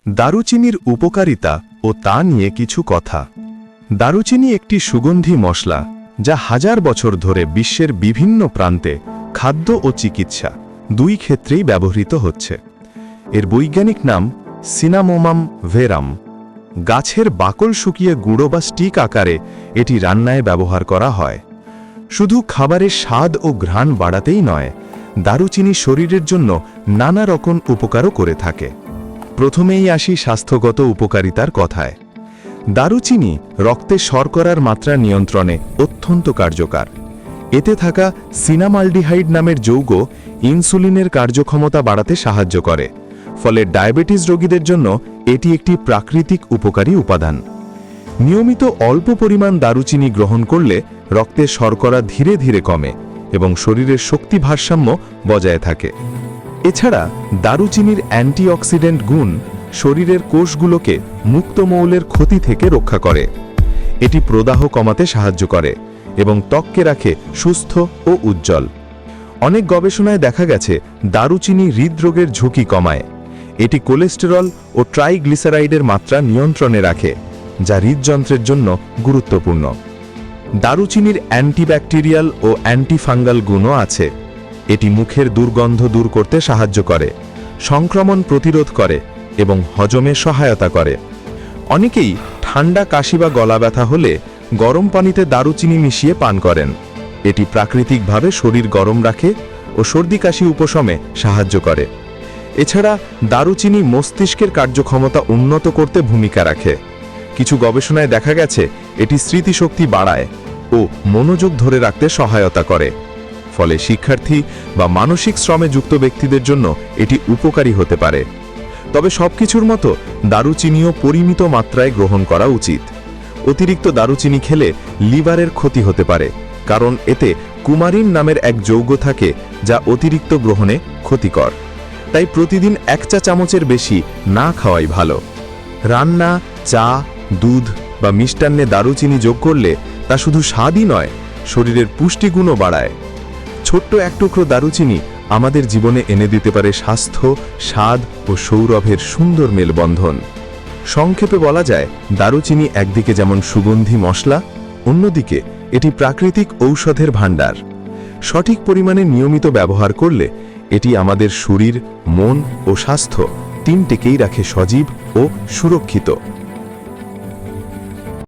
দারুচিনির উপকারিতা ও তা নিয়ে কিছু কথা। দারুচিনি একটি সুগন্ধি মশলা যা হাজার বছর ধরে বিশ্বের বিভিন্ন প্রান্তে খাদ্য ও চিকিৎসা দুই ক্ষেত্রেই ব্যবহৃত হচ্ছে। এর বৈজ্ঞানিক নাম সিনামোমাম ভেরাম। গাছের বাকল শুকিয়ে গুঁড়ো বা স্টিক আকারে এটি রান্নায় ব্যবহার করা হয়। শুধু খাবারের স্বাদ ও ঘ্রাণ বাড়াতেই নয়, দারুচিনি শরীরের জন্য নানা রকম উপকারও করে থাকে। প্রথমেই আসি স্বাস্থ্যগত উপকারিতার কথায়। দারুচিনি রক্তে শর্করার মাত্রা নিয়ন্ত্রণে অত্যন্ত কার্যকর। এতে থাকা সিনামালডিহাইড নামের যৌগ ইনসুলিনের কার্যক্ষমতা বাড়াতে সাহায্য করে, ফলে ডায়াবেটিস রোগীদের জন্য এটি একটি প্রাকৃতিক উপকারী উপাদান। নিয়মিত অল্প পরিমাণ দারুচিনি গ্রহণ করলে রক্তে শর্করা ধীরে ধীরে কমে এবং শরীরের শক্তি ভারসাম্য বজায় থাকে। এছাড়া দারুচিনির অ্যান্টিঅক্সিডেন্ট গুণ শরীরের কোষগুলোকে মুক্ত মৌলের ক্ষতি থেকে রক্ষা করে। এটি প্রদাহ কমাতে সাহায্য করে এবং ত্বককে রাখে সুস্থ ও উজ্জ্বল। অনেক গবেষণায় দেখা গেছে দারুচিনি হৃদরোগের ঝুঁকি কমায়। এটি কোলেস্টেরল ও ট্রাইগ্লিসারাইডের মাত্রা নিয়ন্ত্রণে রাখে, যা হৃদযন্ত্রের জন্য গুরুত্বপূর্ণ। দারুচিনির অ্যান্টিব্যাকটেরিয়াল ও অ্যান্টিফাঙ্গাল গুণও আছে। এটি মুখের দুর্গন্ধ দূর করতে সাহায্য করে, সংক্রমণ প্রতিরোধ করে এবং হজমে সহায়তা করে। অনেকেই ঠান্ডা কাশি বা গলা ব্যথা হলে গরম পানিতে দারুচিনি মিশিয়ে পান করেন। এটি প্রাকৃতিকভাবে শরীর গরম রাখে ও সর্দি কাশি উপশমে সাহায্য করে। এছাড়া দারুচিনি মস্তিষ্কের কার্যক্ষমতা উন্নত করতে ভূমিকা রাখে। কিছু গবেষণায় দেখা গেছে এটি স্মৃতিশক্তি বাড়ায় ও মনোযোগ ধরে রাখতে সহায়তা করে। ফলে শিক্ষার্থী বা মানসিক শ্রমে যুক্ত ব্যক্তিদের জন্য এটি উপকারী হতে পারে। তবে সবকিছুর মতো দারুচিনিও পরিমিত মাত্রায় গ্রহণ করা উচিত। অতিরিক্ত দারুচিনি খেলে লিভারের ক্ষতি হতে পারে, কারণ এতে কুমারিন নামের এক যৌগ থাকে যা অতিরিক্ত গ্রহণে ক্ষতিকর। তাই প্রতিদিন 1 চা চামচের বেশি না খাওয়াই ভালো। রান্না, চা, দুধ বা মিষ্টান্নে দারুচিনি যোগ করলে তা শুধু স্বাদই নয়, শরীরের পুষ্টিগুণও বাড়ায়। ছোট্ট এক টুকরো দারুচিনি আমাদের জীবনে এনে দিতে পারে স্বাস্থ্য, স্বাদ ও সৌরভের সুন্দর মেলবন্ধন। সংক্ষেপে বলা যায়, দারুচিনি একদিকে যেমন সুগন্ধি মশলা, অন্যদিকে এটি প্রাকৃতিক ঔষধের ভাণ্ডার। সঠিক পরিমাণে নিয়মিত ব্যবহার করলে এটি আমাদের শরীর, মন ও স্বাস্থ্য তিনটেকেই রাখে সজীব ও সুরক্ষিত।